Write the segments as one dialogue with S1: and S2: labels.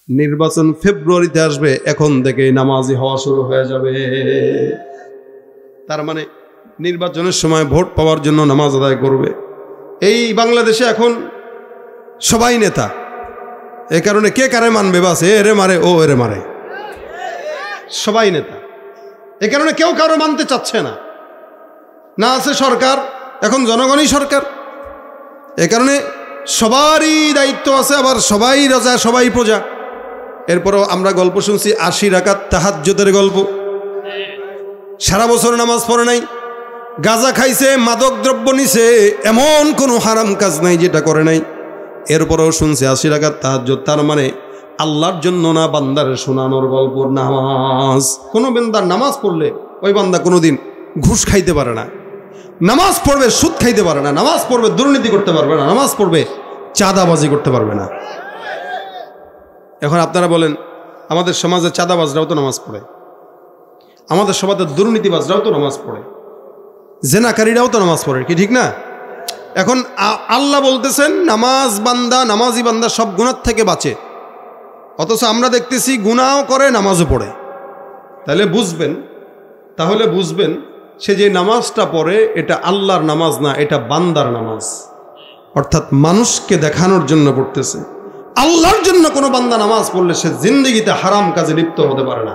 S1: নির্বাচন ফেব্রুয়ারিতে আসবে, এখন থেকে নামাজি হওয়া শুরু হয়ে যাবে। তার মানে নির্বাচনের সময় ভোট পাওয়ার জন্য নামাজ আদায় করবে। এই বাংলাদেশে এখন সবাই নেতা, এ কারণে কে কারে মানবে, বাস এরে মারে ও এরে মারে, সবাই নেতা। এ কারণে কেউ কারো মানতে চাচ্ছে না। না আছে সরকার, এখন জনগণই সরকার। এ কারণে সবারই দায়িত্ব আছে, আবার সবাই রাজা সবাই প্রজা। এরপরও আমরা গল্প শুনছি 80 রাকাত তাহাজ্জুদের গল্প। সারা বছর নামাজ পড়ে নাই, গাঁজা খাইছে, মাদক দ্রব্য নিছে, এমন কোনো হারাম কাজ নাই যেটা করে নাই। এরপরেও শুনছে 80 রাকাত তাহাজ্জুদ। তার মানে আল্লাহর জন্য না, বান্দার শোনানোর গল্প নামাজ। কোনো বান্দার নামাজ পড়লে ওই বান্দা কোনোদিন ঘুষ খাইতে পারে না, নামাজ পড়বে সুদ খাইতে পারে না, নামাজ পড়বে দুর্নীতি করতে পারবে না, নামাজ পড়বে চাঁদাবাজি করতে পারবে না। এখন আপনারা বলেন, আমাদের সমাজে চাঁদাবাজরাও তো নামাজ পড়ে, আমাদের সমাজের দুর্নীতিবাজরাও তো নামাজ পড়ে, জেনাকারীরাও তো নামাজ পড়ে, কি ঠিক না? এখন আল্লাহ বলতেছেন নামাজ বান্দা, নামাজি বান্দা সব গুনাহ থেকে বাঁচে, অথচ আমরা দেখতেছি গুনাহও করে নামাজও পড়ে। তাহলে বুঝবেন সে যে নামাজটা পড়ে এটা আল্লাহর নামাজ না, এটা বান্দার নামাজ। অর্থাৎ মানুষকে দেখানোর জন্য পড়তেছে। আল্লাহর জন্য কোনো বান্দা নামাজ পড়লে সে জিন্দেগিতে হারাম কাজে লিপ্ত হতে পারে না।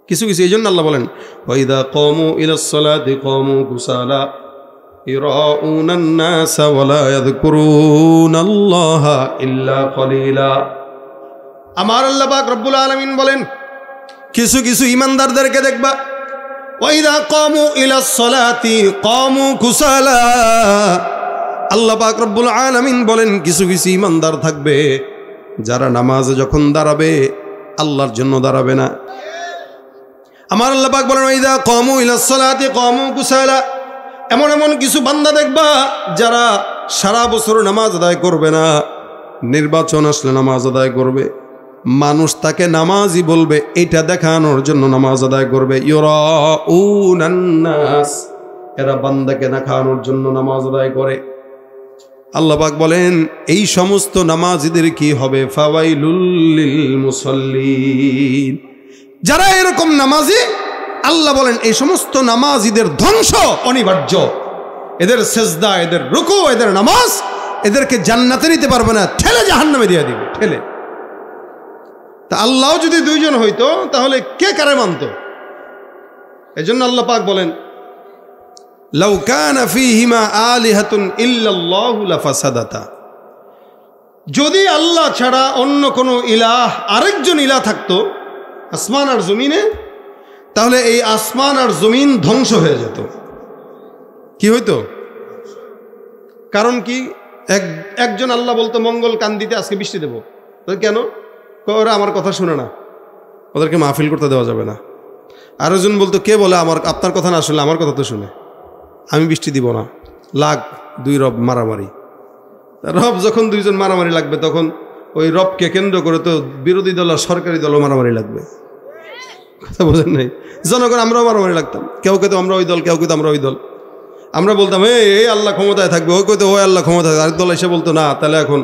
S1: কিছু এই জন্য আল্লাহ বলেন, ওয়াইদা কামু ইলাস সালাতি কামু কুসালা ইরাউনান নাস ওয়ালা ইয়াযকুরুনাল্লাহা ইল্লা কলিলা। আমার আল্লাহ পাক রব্বুল আলামিন বলেন, কিছু ঈমানদারদেরকে দেখবা, ওয়াইদা কামু ইলাস সালাতি কামু কুসালা। আল্লাহ পাক রব্বুল আলামিন বলেন, কিছু ঈমানদার থাকবে যারা নামাজে যখন দাঁড়াবে আল্লাহর জন্য দাঁড়াবে না। আমার আল্লাহ পাক বলেন, ওয়াইদা কামু ইলাস সালাতি কামু কুসালা। এমন কিছু বান্দা দেখবা যারা সারা বছর নামাজ আদায় করবে না, নির্বাচন আসলে নামাজ আদায় করবে। মানুষ তাকে নামাজি বলবে, এটা দেখানোর জন্য নামাজ আদায় করবে। ইউরাউনান নাস, এরা বান্দাকে দেখানোর জন্য নামাজ আদায় করে। আল্লাহ পাক বলেন, এই সমস্ত নামাজিদের কি হবে? ফাওয়াইলুল লিল মুসাল্লিন। যারা এরকম নামাজি, আল্লাহ বলেন এই সমস্ত নামাজিদের ধ্বংস অনিবার্য। এদের সেজদা, এদের রুকু, এদের নামাজ এদেরকে জান্নাতে নিতে পারবে না, ঠেলে জাহান্নামে দিয়ে দিবে, ঠেলে। তা আল্লাহ যদি দুইজন হইতো তাহলে কে কারে মানত? এজন্য আল্লাহ পাক বলেন, লাউ কানা ফীহিমা আলিহাতুন ইল্লাল্লাহু লাফাসাদাতা। যদি আল্লাহ ছাড়া অন্য কোনো ইলাহ, আরেকজন ইলাহ থাকতো আসমান আর জমিনে, তাহলে এই আসমান আর জমিন ধ্বংস হয়ে যেত। কি হইতো? কারণ কি? একজন আল্লাহ বলতো মঙ্গল কান্দিতে আজকে বৃষ্টি দেবো, কেন? ওরা আমার কথা শুনে না, ওদেরকে মাহফিল করতে দেওয়া যাবে না। আরেকজন বলতো, কে বলে আপনার কথা না শুনলে আমার কথা তো শুনে, আমি বৃষ্টি দিব না। লাগ দুই রব মারামারি। রব যখন দুইজন মারামারি লাগবে, তখন ওই রবকে কেন্দ্র করে তো বিরোধী দল আর সরকারি দলও মারামারি লাগবে। কথা বোঝেন নাই? জনগণ আমরাও মারামারি লাগতাম, কেউ কেউ তো আমরা ওই দল, কেউ কেউ তো আমরা ওই দল। আমরা বলতাম এই আল্লাহ ক্ষমতায় থাকবে, ওই কেউ ওই আল্লাহ ক্ষমতায় থাকবে। আরেক দল এসে বলতো না, তাহলে এখন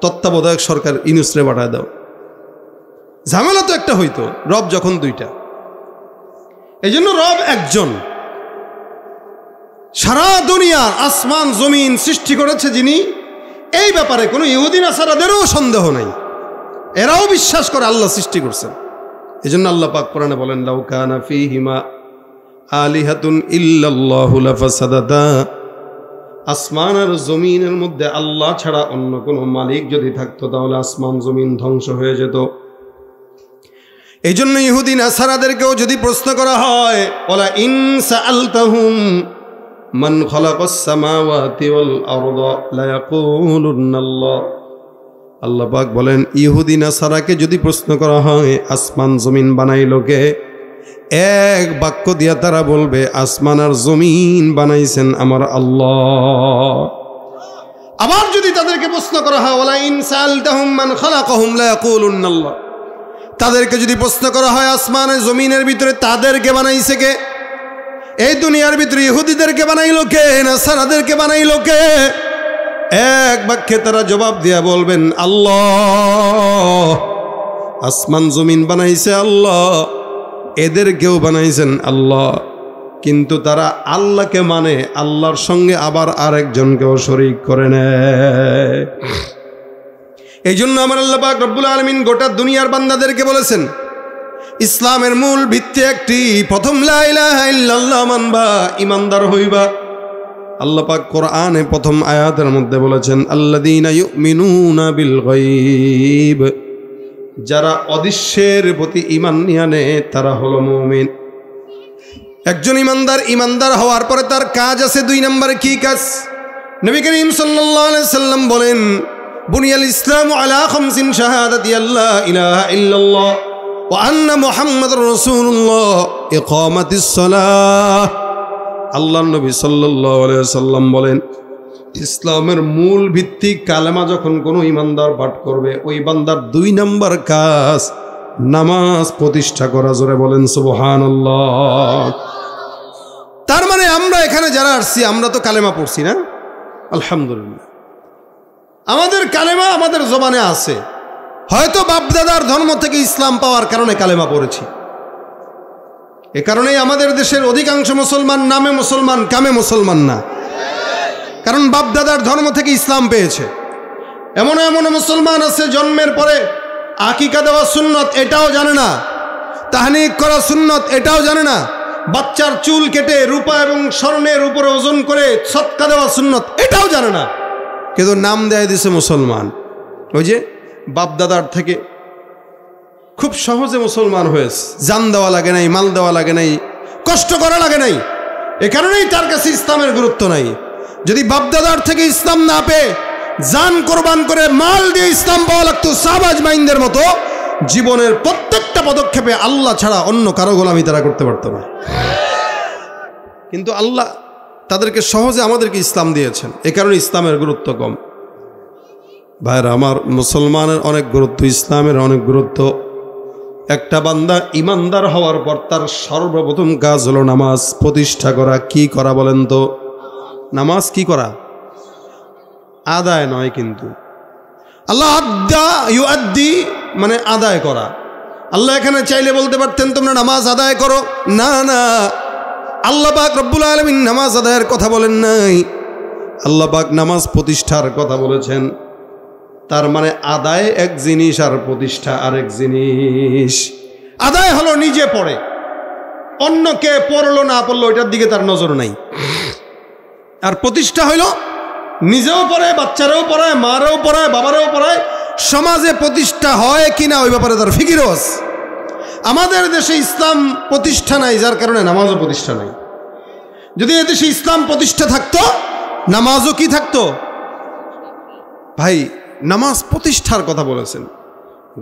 S1: তত্ত্বাবধায়ক সরকার ইনুসরে পাঠায় দাও। ঝামেলা তো একটা হইতো, রব যখন দুইটা। এই জন্য রব একজন। সারা দুনিয়ার আসমান জমিন সৃষ্টি করেছে যিনি, এই ব্যাপারে কোনো ইহুদি নাসারাদেরও সন্দেহ নাই, এরাও বিশ্বাস করে আল্লাহ সৃষ্টি করছেন। এই জন্য আল্লাহ পাক কোরআনে বলেন, লাউ কানা ফীহিমা আলিহাতুন ইল্লাল্লাহু লাফাসাদাতা। আসমান আর জমিনের মধ্যে আল্লাহ ছাড়া অন্য কোনো মালিক যদি থাকতো তাহলে আসমান জমিন ধ্বংস হয়ে যেত। এই জন্য ইহুদি নাসারাদেরকেও যদি প্রশ্ন করা হয়, ওয়ালা ইন সাআলতাহুম মান খালাকাস সামাওয়াতি ওয়াল আরদা লা ইয়াকুলুনাল্লাহ। আল্লাহ পাক বলেন, ইহুদি নাসারাকে যদি প্রশ্ন করা হয় আসমান জমিন বানাইলো কে, এক বাক্য দিয়া তারা বলবে আসমান আর জমিন বানাইছেন আমার আল্লাহ। আবার যদি তাদেরকে প্রশ্ন করা হয়, ওয়ালা ইন সাআলতাহুম মান খালাকাহুম লা ইয়াকুলুনাল্লাহ, তাদেরকে যদি প্রশ্ন করা হয় আসমানের জমিনের ভিতরে তাদেরকে বানাইছে কে, এই দুনিয়ার ভিতরে ইহুদিদেরকে বানাইলো কে, নাসারাদেরকে বানাইলো কে, এক বাক্যে তারা জবাব দিয়া বলবেন আল্লাহ। আসমান জমিন বানাইছে আল্লাহ, এদেরকেও বানাইছেন আল্লাহ, কিন্তু তারা আল্লাহকে মানে আল্লাহর সঙ্গে আবার আরেকজনকেও শরীক করে নেয়। এই জন্য আমার আল্লাহ পাক রব্বুল আলামিন গোটা দুনিয়ার বান্দাদেরকে বলেছেন ইসলামের মূল ভিত্তি একটি, প্রথম লা ইলাহা ইল্লাল্লাহ মানবা, ইমানদার হইবা। আল্লাহ পাক কোরআনে প্রথম আয়াতের মধ্যে বলেছেন আল্লাযীনা ইউমিনুনা বিল গায়ব, যারা অদৃশ্যের প্রতি ঈমান নিয়ে আনে তারা হলো মুমিন। একজন ইমানদার হওয়ার পরে তার কাজ আছে 2 নম্বরে। কি কাজ? নবী করিম সাল্লাল্লাহু আলাইহি সাল্লাম বলেন বুনিয়াল ইসলামু আলা খামসিন শাহাদাতি আল্লা ইলাহা ইল্লাল্লাহ ওয়া আন্না মুহাম্মাদুর রাসূলুল্লাহ ইকামাতিস সালাহ। আল্লাহর নবী সাল্লাল্লাহু আলাইহি সাল্লাম বলেন ইসলামের মূল ভিত্তি কালেমা যখন কোনো ইমানদার পাঠ করবে ওই বান্দার 2 নম্বর কাজ নামাজ প্রতিষ্ঠা করা। জোরে বলেন সুবহানাল্লাহ। তার মানে আমরা এখানে যারা আসছি আমরা তো কালেমা পড়ছি না? আলহামদুলিল্লাহ, আমাদের কালেমা আমাদের জবানে আছে। হয়তো বাপদাদার ধর্ম থেকে ইসলাম পাওয়ার কারণে কালেমা পড়েছি। এ কারণেই আমাদের দেশের অধিকাংশ মুসলমান নামে মুসলমান, কামে মুসলমান না, কারণ বাপদাদার ধর্ম থেকে ইসলাম পেয়েছে। এমন এমন মুসলমান আছে জন্মের পরে আকিকা দেওয়া সুন্নত এটাও জানে না, তাহনিক করা সুন্নত এটাও জানে না, বাচ্চার চুল কেটে রূপা এবং স্বর্ণের উপরে ওজন করে সদকা দেওয়া সুন্নত এটাও জানে না, কিন্তু নাম দেয় দিছে মুসলমান। ওই যে বাপদাদার থেকে খুব সহজে মুসলমান হয়েছে, জান দেওয়া লাগে নাই, মাল দেওয়া লাগে নাই, কষ্ট করা লাগে নাই। এ কারণেই তার কাছে ইসলামের গুরুত্ব নাই। যদি বাপদাদার থেকে ইসলাম না পেয়ে জান কোরবান করে মাল দিয়ে ইসলাম পাওয়া লাগতো সাহাবাজ মাইনদের মতো, জীবনের প্রত্যেকটা পদক্ষেপে আল্লাহ ছাড়া অন্য কারো গোলামি তারা করতে পারতো না। কিন্তু আল্লাহ তাদেরকে সহজে আমাদেরকে ইসলাম দিয়েছেন, এ কারণে ইসলামের গুরুত্ব কম। ভাইরা আমার, মুসলমানের অনেক গুরুত্ব, ইসলামের অনেক গুরুত্ব। একটা বান্দা ইমানদার হওয়ার পর তার সর্বপ্রথম কাজ হলো নামাজ প্রতিষ্ঠা করা। কি করা বলেন তো? নামাজ কি করা? আদায় নয়, কিন্তু আল্লাহ আদ্দা ইউআদ্দি মানে আদায় করা। আল্লাহ এখানে চাইলে বলতে পারতেন তোমরা নামাজ আদায় করো, না না, আল্লাহ পাক রব্বুল আলামিন নামাজ আদায়ের কথা বলেন নাই, আল্লাহ পাক নামাজ প্রতিষ্ঠার কথা বলেছেন। তার মানে আদায় এক জিনিস আর প্রতিষ্ঠা আরেক জিনিস। আদায় হলো নিজে পড়ে, অন্যকে পড়লো না পড়লো ওইটার দিকে তার নজর নাই। আর প্রতিষ্ঠা হইল নিজেও পড়ে, বাচ্চারাও পড়ায়, মারাও পড়ায়, বাবারাও পড়ায়, সমাজে প্রতিষ্ঠা হয় কিনা ওই ব্যাপারে তার ফিকিরও আছে। আমাদের দেশে ইসলাম প্রতিষ্ঠা নাই, যার কারণে নামাজও প্রতিষ্ঠা নাই। যদি এদেশে ইসলাম প্রতিষ্ঠা থাকতো নামাজও কি থাকতো? ভাই, নামাজ প্রতিষ্ঠার কথা বলেছেন।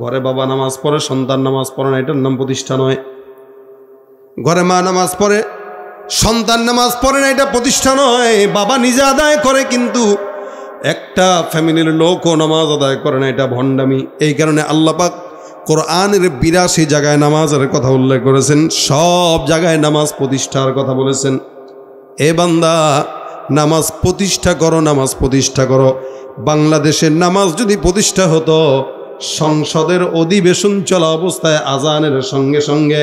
S1: ঘরে বাবা নামাজ পড়ে, সন্তান নামাজ পড়ে না, এটার নাম প্রতিষ্ঠা নয়। ঘরে মা নামাজ পড়ে, সন্তান নামাজ পড়ে না, এটা প্রতিষ্ঠা নয়। বাবা নিজে আদায় করে কিন্তু একটা ফ্যামিলির লোকও নামাজ আদায় করে না, এটা ভণ্ডামি। এই কারণে আল্লাহ পাক কোরআনের 82 জায়গায় নামাজের কথা উল্লেখ করেছেন, সব জায়গায় নামাজ প্রতিষ্ঠার কথা বলেছেন। এ বান্দা, নামাজ প্রতিষ্ঠা করো, নামাজ প্রতিষ্ঠা করো। বাংলাদেশের নামাজ যদি প্রতিষ্ঠা হতো, সংসদের অধিবেশন চলা অবস্থায় আজানের সঙ্গে সঙ্গে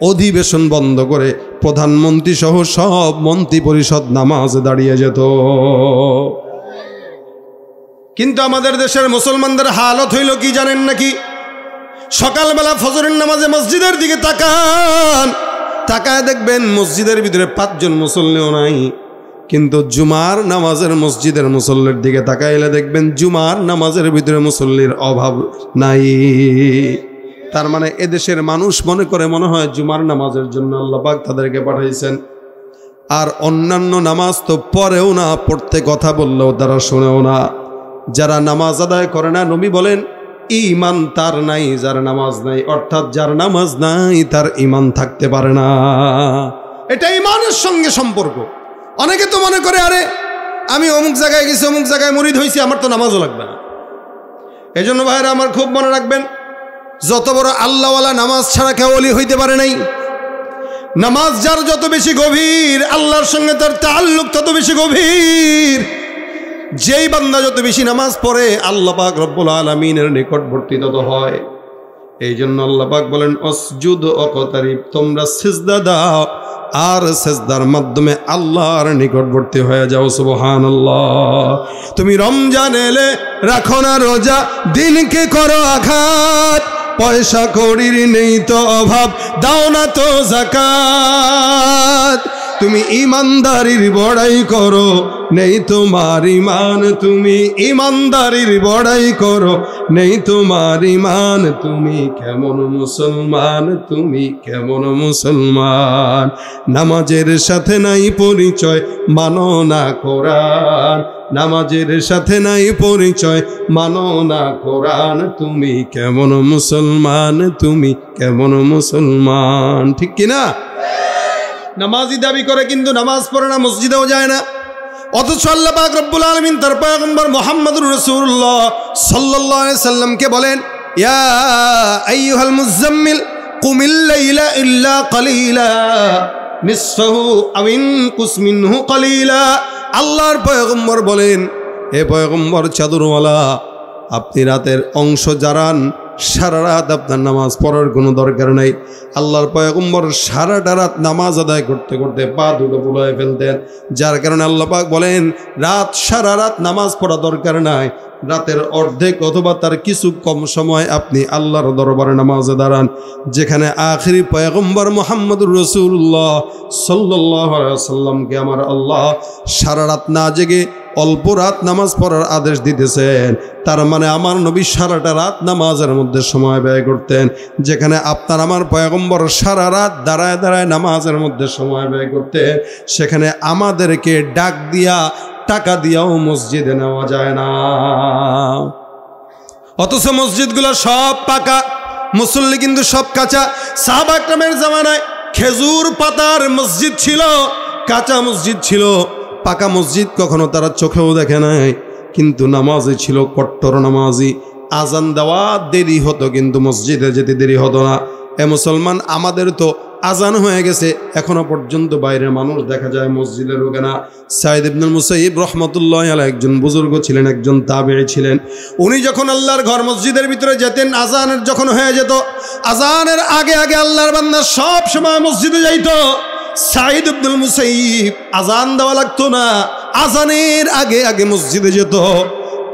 S1: অধিবেশন বন্ধ করে প্রধানমন্ত্রী সহ সব মন্ত্রী পরিষদ নামাজে দাঁড়িয়ে যেত। কিন্তু আমাদের দেশের মুসলমানদের হালত হইল কি জানেন নাকি? সকালবেলা ফজরের নামাজে মসজিদের দিকে তাকান, তাকায় দেখবেন মসজিদের ভিতরে 5 জন মুসল্লিও নাই। কিন্তু জুমার নামাজের মসজিদের মুসল্লির দিকে তাকাইলে দেখবেন জুমার নামাজের ভিতরে মুসল্লির অভাব নাই। তার মানে এদেশের মানুষ মনে করে মনে হয় জুমার নামাজের জন্য আল্লাহ পাক তাদেরকে পাঠাইছেন, আর অন্যান্য নামাজ তো পড়েও না, পড়তে কথা বললেও তারা শোনেও না। যারা নামাজ আদায় করে না, নবী বলেন ঈমান তার নাই যার নামাজ নাই, অর্থাৎ যার নামাজ নাই তার ঈমান থাকতে পারে না। এটা ঈমানের সঙ্গে সম্পর্ক। অনেকে তো মনে করে আরে আমি অমুক জায়গায় গেছি, অমুক জায়গায় মুরিদ হয়েছি, আমার তো নামাজও লাগবে না। এই জন্য ভাইরা আমার খুব মনে রাখবেন, যত বড় আল্লাহওয়ালা নামাজ ছাড়া কেউ ওলি হইতে পারে নাই। নামাজ যার যত বেশি গভীর, আল্লাহর সঙ্গে তার তাআল্লুক তত বেশি গভীর। যেই বান্দা যত বেশি নামাজ পড়ে আল্লাহ পাক রব্বুল আলামিনের নিকটবর্তী তত হয়। এই জন্য আল্লাহ পাক বলেন অসজুদ ওয়াকতারিব, তোমরা সিজদা দাও আর সিজদার মাধ্যমে আল্লাহর নিকটবর্তী হয়ে যাও। সুবহানাল্লাহ। তুমি রমজান এলে রাখো না রোজা, দিনকে করো আঘাত, পয়সা কড়ির নেই তো অভাব, দাও না তো যাকাত। তুমি ইমানদারির বড়াই করো, নেই তোমার ইমান, তুমি ইমানদারির বড়াই করো, নেই তোমার ইমান। তুমি কেমন মুসলমান, তুমি কেমন মুসলমান? নামাজের সাথে নাই পরিচয়, মানো না কোরআন, নামাজের সাথে নাই পরিচয়, মানো না কোরআন। তুমি কেমন মুসলমান, তুমি কেমন মুসলমান? ঠিক কিনা? নামাজি দাবি করে কিন্তু নামাজ পড়ে না, মসজিদেও যায় না। অথচ আল্লাহ পাক রব্বুল আলামিন তার পয়গম্বর মুহাম্মদুর রাসূলুল্লাহ সাল্লাল্লাহু আলাইহি সাল্লামকে বলেন, ইয়া আইয়ুহাল মুযাম্মিল কুমিল লাইলা ইল্লা কালিলা নিসফাহু আও ইনকুস মিনহু কালিলা। আল্লাহর পয়গম্বর বলেন, হে পয়গম্বর চাদরওয়ালা, আপনি রাতের অংশ জারান, সারা রাত আপনার নামাজ পড়ার কোনো দরকার নাই। আল্লাহর পয়গম্বর সারাটা রাত নামাজ আদায় করতে করতে পা দুটো বুলায় ফেলতেন, যার কারণে আল্লাহ পাক বলেন রাত সারা রাত নামাজ পড়া দরকার নাই, রাতের অর্ধেক অথবা তার কিছু কম সময় আপনি আল্লাহর দরবারে নামাজে দাঁড়ান। যেখানে আখিরি পয়গম্বর মুহাম্মদুর রাসূলুল্লাহ সাল্লাল্লাহু আলাইহি ওয়াসাল্লামকে আমার আল্লাহ সারা রাত না জেগে অল্প রাত নামাজ পড়ার আদেশ দিতেছেন, তার মানে আমার নবী সারাটা রাত নামাজের মধ্যে সময় ব্যয় করতেন। যেখানে আপনার আমার পয়গম্বর সারা রাত দাঁড়ায় দাঁড়ায় নামাজের মধ্যে সময় ব্যয় করতেন, সেখানে আমাদেরকে ডাক দিয়া টাকা দিয়াও মসজিদে নেওয়া যায় না। অথচ মসজিদগুলো সব পাকা, মুসল্লি কিন্তু সব কাঁচা। সাহাবা একরামের জামানায় খেজুর পাতার মসজিদ ছিল, কাঁচা মসজিদ ছিল, পাকা মসজিদ কখনো তারা চোখেও দেখে নাই। কিন্তু নামাজি ছিল কট্টর নামাজি। আজান দেওয়া দেরি হতো কিন্তু মসজিদে যেতে দেরি হতো না। এ মুসলমান, আমাদের তো আজান হয়ে গেছে, এখনো পর্যন্ত বাইরের মানুষ দেখা যায় মসজিদে ঢোকে না। সাইদ ইবনুল মুসাইয়িব রাহমাতুল্লাহি আলাইহি একজন বুজুর্গ ছিলেন, একজন তাবেঈ ছিলেন। উনি যখন আল্লাহর ঘর মসজিদের ভিতরে যেতেন, আজানের যখন হয়ে যেত, আজানের আগে আগে আল্লাহর বান্দা সব সময় মসজিদে যাইতো। সাইদ ইবনুল মুসাইয়িব আজান দেওয়া লাগতো না, আজানের আগে আগে মসজিদে যেত।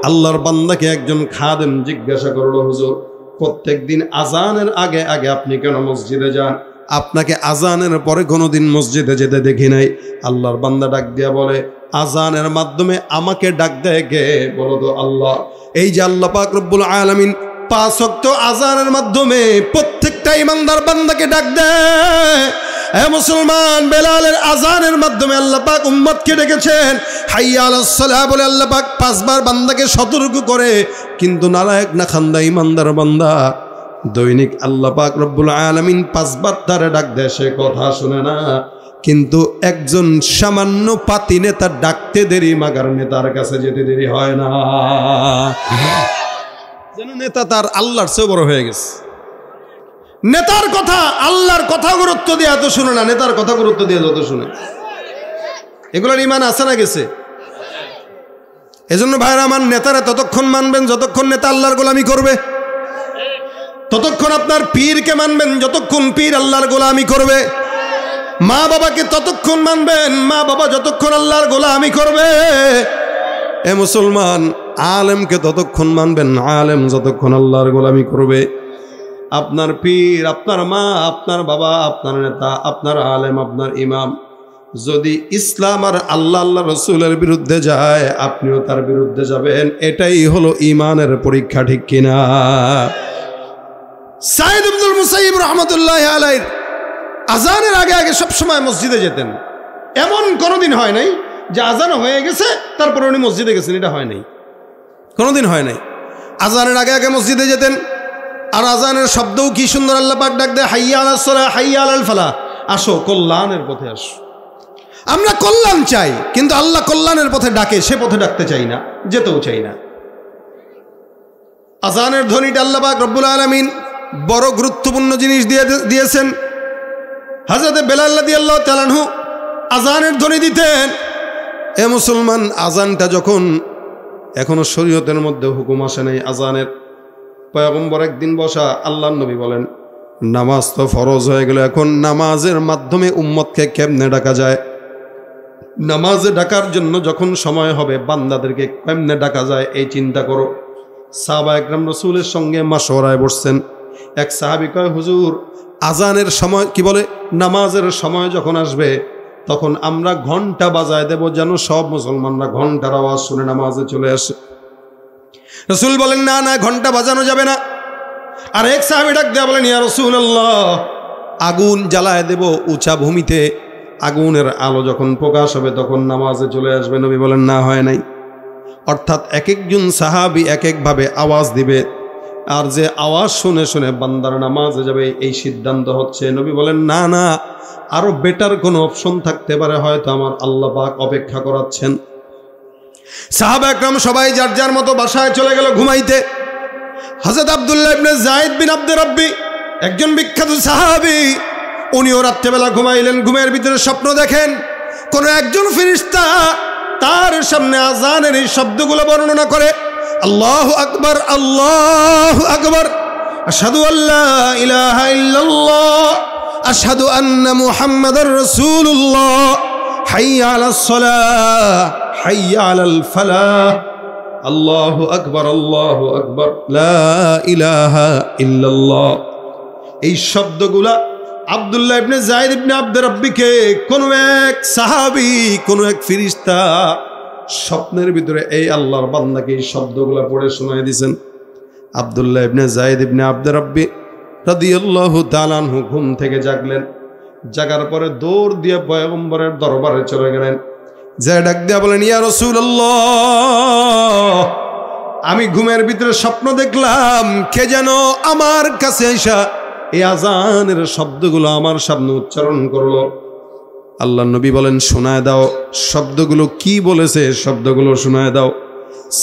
S1: আল্লাহর বান্দাকে একজন খাদেম জিজ্ঞাসা করলো, হুজুর প্রত্যেকদিন আজানের আগে আগে আপনি কেন মসজিদে যান? আপনাকে আজানের পরে কোনোদিন মসজিদে যেতে দেখি নাই। আল্লাহর বান্দা ডাক দিয়া বলে, আজানের মাধ্যমে আমাকে ডাক দেয় কে বলো তো? আল্লাহ। এই যে আল্লাহ পাক রব্বুল আলামিন 5 ওয়াক্ত আজানের মাধ্যমে প্রত্যেকটা ইমানদার বান্দাকে ডাক দেয়। হে মুসলমান, বেলালের আজানের মাধ্যমে আল্লাহ পাক উম্মতকে ডেকেছেন। হাইয়া আলাস সালাহ বলে আল্লাহ পাক 5 বার বান্দাকে সতর্ক করে। কিন্তু নালায়েক না খান্দা ইমানদার বান্দা দৈনিক আল্লাহ পাক রব্বুল আলামিন 5 বার তারে ডাক দেয়, সে কথা শুনে না। কিন্তু একজন সামান্য পাতি নেতা ডাকতে দেরি, মাগার নেতার কাছে যেতে দেরি হয় না। যেন নেতা তার আল্লাহর চেয়ে বড় হয়ে গেছে। নেতার কথা, আল্লাহর কথা গুরুত্ব দিয়ে এত শুনে না, নেতার কথা গুরুত্ব দিয়ে যত শুনে। এগুলোর ইমান আছে না গেছে? এজন্য ভাইরা আমার, নেতারা ততক্ষণ মানবেন যতক্ষণ নেতা আল্লাহর গোলামি করবে, ততক্ষণ আপনার পীরকে মানবেন যতক্ষণ পীর আল্লাহর গোলামি করবে। মা বাবাকে ততক্ষণ মানবেন মা বাবা যতক্ষণ আল্লাহর গোলামি করবে। এ মুসলমান, আলেমকে ততক্ষণ মানবেন আলেম যতক্ষণ আল্লাহর গোলামি করবে। আপনার পীর, আপনার মা, আপনার বাবা, আপনার নেতা, আপনার আলেম, আপনার ইমাম যদি ইসলাম আর আল্লাহ আল্লাহ রসুলের বিরুদ্ধে যায়, আপনিও তার বিরুদ্ধে যাবেন। এটাই হলো ইমানের পরীক্ষা, ঠিক কিনা? সাইদ ইবনুল মুসাইয়িব রাহমাতুল্লাহি আলাইহি আজানের আগে আগে সবসময় মসজিদে যেতেন। এমন কোনোদিন হয় নাই যে আজান হয়ে গেছে তারপর উনি মসজিদে গেছেন, এটা হয় নাই, কোনোদিন হয় নাই। আজানের আগে আগে মসজিদে যেতেন। আর আজানের শব্দও কি সুন্দর, আল্লাহ পাক ডাক দেয়, হাইয়া আলাস সালাহ, হাইয়া আলাল ফালাহ, আসো কল্যাণের পথে আসো। আমরা কল্যাণ চাই, কিন্তু আল্লাহ কল্যাণের পথে ডাকে, সে পথে ডাকতে চাই না, যেতেও চাই না। আজানের ধ্বনিটা আল্লাহ পাক রব্বুল আলামিন বড় গুরুত্বপূর্ণ জিনিস দিয়েছেন। হযরত বেলাল রাদিয়াল্লাহু তাআলা আনহু আজানের ধ্বনি দিতেন। এ মুসলমান, আজানটা যখন এখনো শরীয়তের মধ্যে হুকুম আসে নাই আজানের। পয়গম্বর একদিন বসা, আল্লাহর নবী বলেন নামাজ তো ফরজ হয়ে গেল, এখন নামাজের মাধ্যমে উম্মতকে কেমনে ডাকা যায়, নামাজে ডাকার জন্য যখন সময় হবে বান্দাদেরকে কেমনে ডাকা যায় এই চিন্তা করো। সাহাবা একরাম রাসূলের সঙ্গে মাশওয়ারায় বসছেন। এক সাহাবী কয়, হুজুর আজানের সময় কি বলে, নামাজের সময় যখন আসবে তখন আমরা ঘন্টা বাজায় দেব যেন সব মুসলমানরা ঘন্টার আওয়াজ শুনে নামাজে চলে আসে। রাসূল বলেন না না, ঘন্টা বাজানো যাবে না। আর এক সাহাবী ডাক দেয়া বলেন, ইয়া রাসূলুল্লাহ, আগুন জ্বালায় দেব উঁচা ভূমিতে, আগুনের আলো যখন প্রকাশ হবে তখন নামাজে চলে আসবে। নবী বলেন না, হয় নাই। অর্থাৎ এক একজন সাহাবী এক একভাবে আওয়াজ দিবে, আর যে আওয়াজ শুনে শুনে বান্দার নামাজে যাবে এই সিদ্ধান্ত হচ্ছে। নবী বলেন না না, আরো বেটার কোনো অপশন থাকতে পারে, হয়তো আমার আল্লাহ পাক অপেক্ষা করাচ্ছেন। সাহাবা একরাম সবাই যার যার মতো বাসায় চলে গেল ঘুমাইতে। হযরত আব্দুল্লাহ ইবনে যায়েদ বিন আব্দুর রাব্বি, একজন বিখ্যাত সাহাবী, উনিও রাত্রেবেলা ঘুমাইলেন। ঘুমের ভিতরে স্বপ্ন দেখেন কোন একজন ফেরেশতা তার সামনে আজানের এই শব্দগুলো বর্ণনা করে, আল্লাহু আকবার, আল্লাহু আকবার, আশহাদু আল্লা ইলাহা ইল্লাল্লাহ, আশহাদু আন্না মুহাম্মাদার রাসূলুল্লাহ, হাইয়া আলাস সালাহ, হাইয়া আলাল ফালাহ, আল্লাহু আকবার, আল্লাহু আকবার, লা ইলাহা ইল্লাল্লাহ। এই শব্দগুলা আব্দুল্লাহ ইবনে যায়েদ ইবনে আব্দুর রাব্বিকে কোন এক সাহাবী, কোন এক ফেরেশতা স্বপ্নের ভিতরে এই আল্লাহর বান্দাকে এই শব্দগুলো পড়ে শোনায় দিয়েছেন। আব্দুল্লাহ ইবনে যায়েদ ইবনে আব্দুর রাব্বি রাদিয়াল্লাহু তাআলা আনহু ঘুম থেকে জাগলেন। জাগার পরে দৌড় দিয়ে পয়গম্বরের দরবারে চলে গেলেন। যে ডাক দিয়া বলেন, ইয়া রাসূলুল্লাহ, আমি ঘুমের ভিতরে স্বপ্ন দেখলাম কে যেন আমার কাছে এসে এই আজানের শব্দগুলো আমার সামনে উচ্চারণ করলো। আল্লাহ নবী বলেন, শোনায় দাও শব্দগুলো কি বলেছে, শব্দগুলো শোনায় দাও।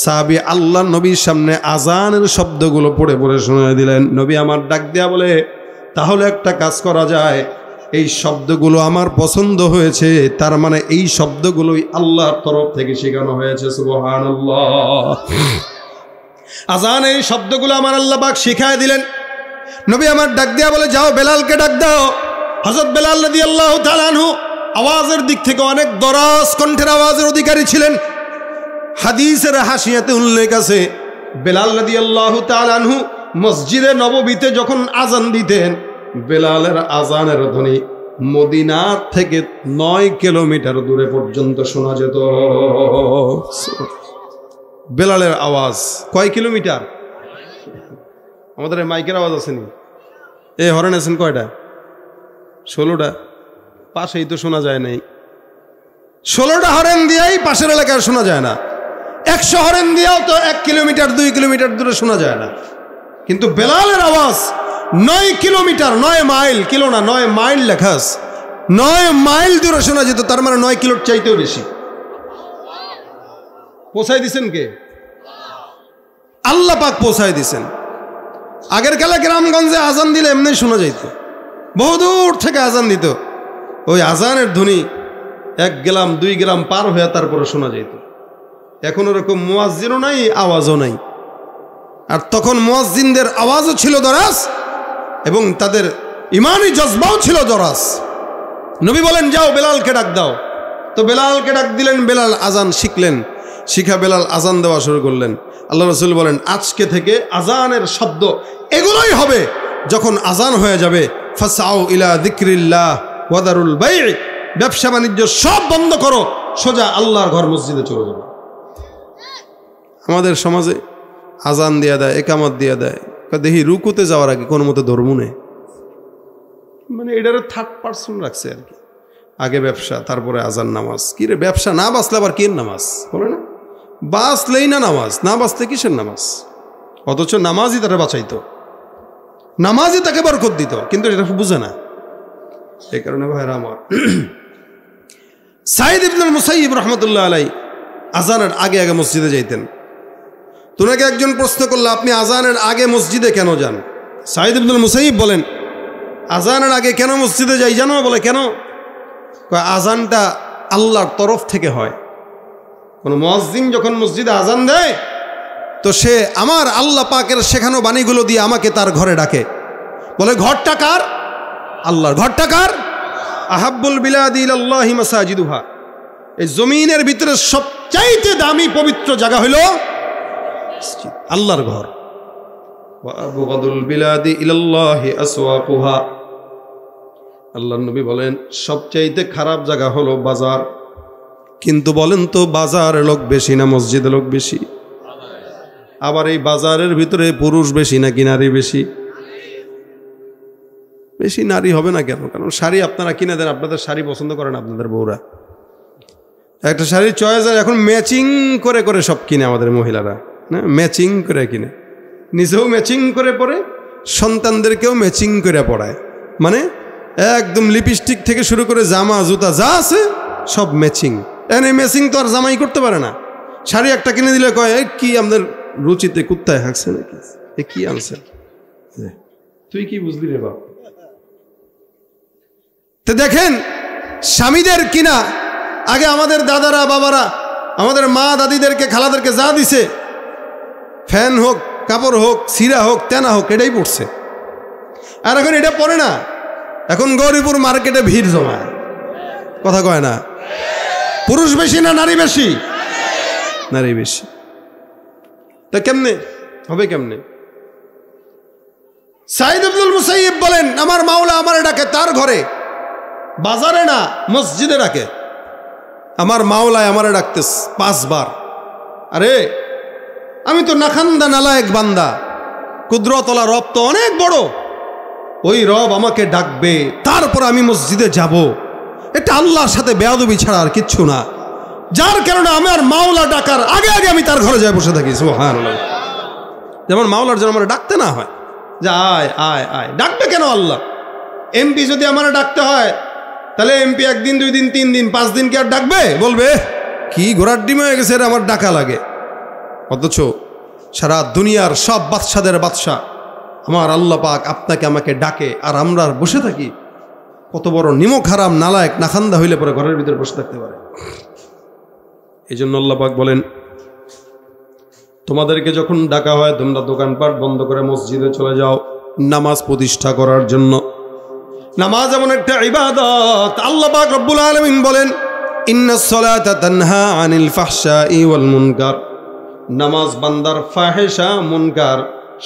S1: সাহাবী আল্লাহ নবীর সামনে আজানের শব্দগুলো পড়ে পড়ে শোনায় দিলেন। নবী আমার ডাক দেয়া বলে, তাহলে একটা কাজ করা যায়, এই শব্দগুলো আমার পছন্দ হয়েছে, তার মানে এই শব্দগুলোই আল্লাহর তরফ থেকে শেখানো হয়েছে। সুবহানাল্লাহ। আজান এই শব্দগুলো আমার আল্লাহ পাক শিখায় দিলেন। নবী আমার ডাক দেয়া বলে, যাও বেলালকে ডাক দাও। হযরত বেলাল রাদিয়াল্লাহু তাআলা আনহু আওয়াজের দিক থেকে অনেক দরাজ কণ্ঠের আওয়াজের অধিকারী ছিলেন। হাদিসের হাসিয়াতে উল্লেখ আছে, বেলাল রাদিয়াল্লাহু তাআলা আনহু মসজিদে নববীতে যখন আজান দিতেন, বেলালের আজানের ধ্বনি মদিনা থেকে 9 কিলোমিটার দূরে পর্যন্ত শোনা যেত। বেলালের আওয়াজ কয় কিলোমিটার? আমাদের মাইকের আওয়াজ আসেনি, এই হরেন আছেন কয়টা? 16টা। পাশেই তো শোনা যায় নাই। 16টা হরেন দিয়েই পাশের এলাকায় শোনা যায় না। 100 হরেন দিয়েও তো 1 কিলোমিটার 2 কিলোমিটার দূরে শোনা যায় না। কিন্তু বেলালের আওয়াজ 9 কিলোমিটার, 9 মাইল, কিলো না 9 মাইল লেখা আছে, 9 মাইল দূরে শোনা যেত। তার মানে 9 কিলোর চাইতেও বেশি। পৌঁছাই দিছেন কে? আল্লাহ পাক পৌঁছাই দিছেন। আগের কালে গ্রামগঞ্জে আজান দিলে এমনি শোনা যাইত, বহুদূর থেকে আজান দিত। ওই আজানের ধ্বনি 1 গ্রাম 2 গ্রাম পার হয়ে তারপরে শোনা যাইত। এখন ওরকম মুয়াজ্জিনও নাই, আওয়াজও নাই। আর তখন মুয়াজ্জিনদের আওয়াজও ছিল দরাজ এবং তাদের ইমানি জজবাও ছিল দরাজ। নবী বলেন, যাও বেলালকে ডাক দাও। তো বেলালকে ডাক দিলেন। বেলাল আজান শিখলেন। শিখা বেলাল আজান দেওয়া শুরু করলেন। আল্লাহ রাসূল বলেন, আজকে থেকে আজানের শব্দ এগুলোই হবে। যখন আজান হয়ে যাবে, ফাসাউ ইলা যিকরিল্লাহ ওয়া দারুল বাই'আ, ব্যবসা বাণিজ্য সব বন্ধ করো, সোজা আল্লাহর ঘর মসজিদে চলে যাবে। আমাদের সমাজে আজান দিয়া দেয়, একামত দিয়া দেয়, দেখি রুকুতে যাওয়ার আগে কোনো মতো ধর্ম নেই, মানে এটারও 3rd পার্সন রাখছে আর কি। আগে ব্যবসা, তারপরে আজান, নামাজ। কি রে, ব্যবসা না বাঁচলে আবার কি নামাজ? বলে না, বাঁচলেই না নামাজ, না বাঁচলে কিসের নামাজ? অথচ নামাজই তারা বাঁচাইতো, নামাজই তাকে বরকত দিত, কিন্তু এটা বুঝে না। এই কারণে ভাইরা আমার, সাঈদ ইবনুল মুসাইয়িব রাহমাতুল্লাহ আলাইহি আজানের আগে আগে মসজিদে যাইতেন। তোনাকে একজন প্রশ্ন করলো, আপনি আজানের আগে মসজিদে কেন যান? সাঈদ ইবনুল মুসাইয়িব বলেন, আজানের আগে কেন মসজিদে যাই জানো? বলে কেন? আজানটা আল্লাহর তরফ থেকে হয়, কোন মুয়াজ্জিন যখন মসজিদে আজান দেয় তো সে আমার আল্লাহ পাকের শেখানো বাণীগুলো দিয়ে আমাকে তার ঘরে ডাকে, বলে ঘরটা কার? আল্লাহর। ঘরটা কার? আহাব্বুল বিলাদি ইলাল্লাহি মাসাজিদুহা, এই জমিনের ভিতরে সবচাইতে দামি পবিত্র জায়গা হলো মসজিদ, আল্লাহর ঘর। ওয়া আবগাদুল বিলাদি ইলাল্লাহি আসওয়াকুহা, আল্লাহর নবী বলেন সবচাইতে খারাপ জায়গা হলো বাজার। কিন্তু বলেন তো বাজারে লোক বেশি না মসজিদে লোক বেশি? আবার এই বাজারের ভিতরে পুরুষ বেশি নাকি নারী বেশি? বেশি নারী হবে না কেন? কারণ শাড়ি আপনারা কিনে দেন, আপনাদের শাড়ি পছন্দ করেন আপনাদের বউরা, একটা শাড়ির চয়েস এখন ম্যাচিং করে করে সব কিনে আমাদের মহিলারা, না ম্যাচিং করে কিনে, নিজেও ম্যাচিং করে পরে সন্তানদেরকেও ম্যাচিং করে পড়ায়। মানে একদম লিপস্টিক থেকে শুরু করে জামা জুতা যা আছে সব ম্যাচিং। এখন এই ম্যাচিং তো আর জামাই করতে পারে না। শাড়ি একটা কিনে দিলে কয় কি আমাদের রুচিতে কুত্তায় হাঁকছে নাকি, এ কি আনছে, তুই কি বুঝলি রে বাপ? তো দেখেন স্বামীদের কিনা আগে আমাদের দাদারা বাবারা আমাদের মা দাদিদেরকে খালাদেরকে যা দিছে, ফ্যান হোক কাপড় হোক সিরা হোক তেনা হোক এটাই পড়ছে। আর এখন এটা পড়ে না, এখন গৌরীপুর মার্কেটে ভিড় জমায়, কথা কয় না? পুরুষ বেশি না নারী বেশি? নারী বেশি। তা কেমনে হবে? কেমনে? সাইদ ইবনুল মুসাইয়িব বলেন আমার মাওলা আমারে ডাকে তার ঘরে, বাজারে না মসজিদে ডাকে। আমার মাওলায় আমারে ডাকতেস 5 বার। আরে আমি তো নাখান্দা নালায়েক বান্দা, কুদরতওয়ালা রব তো অনেক বড়, ওই রব আমাকে ডাকবে তারপর আমি মসজিদে যাব, এটা আল্লাহর সাথে বেয়াদবি ছাড়া আর কিচ্ছু না। যার কারণে আমার মাওলা ডাকার আগে আগে আমি তার ঘরে যাই বসে থাকি। সুবহানাল্লাহ। যেমন মাওলার জন্য আমার ডাকতে না হয় যে আয় আয় আয়, ডাকবে কেন আল্লাহ? এমপি যদি আমার ডাকতে হয় তাহলে এমপি 1 দিন 2 দিন 3 দিন 5 দিন কি আর ডাকবে? বলবে কি ঘোড়ার ডিম হয়ে গেছে, আমার ডাকা লাগে। অথচ সারা দুনিয়ার সব বাদশাদের বাদশা আমার আল্লাহ পাক আপনাকে আমাকে ডাকে, আর আমরা বসে থাকি। কত বড় নিমক হারাম নালায়েক নাখান্দা হইলে পরে ঘরের ভিতরে বসে থাকতে পারে। এই জন্য আল্লাহ পাক বলেন তোমাদেরকে যখন ডাকা হয় তোমরা দোকানপাট বন্ধ করে মসজিদে চলে যাও নামাজ প্রতিষ্ঠা করার জন্য। নামাজ এমন একটা ইবাদত, আল্লাহ পাক রব্বুল আলামিন বলেন ইন্নাস সালাতা তানহা আনিল ফাহশাই ওয়াল মুনকার, নামাজ বান্দার ফাহেশা মুনকার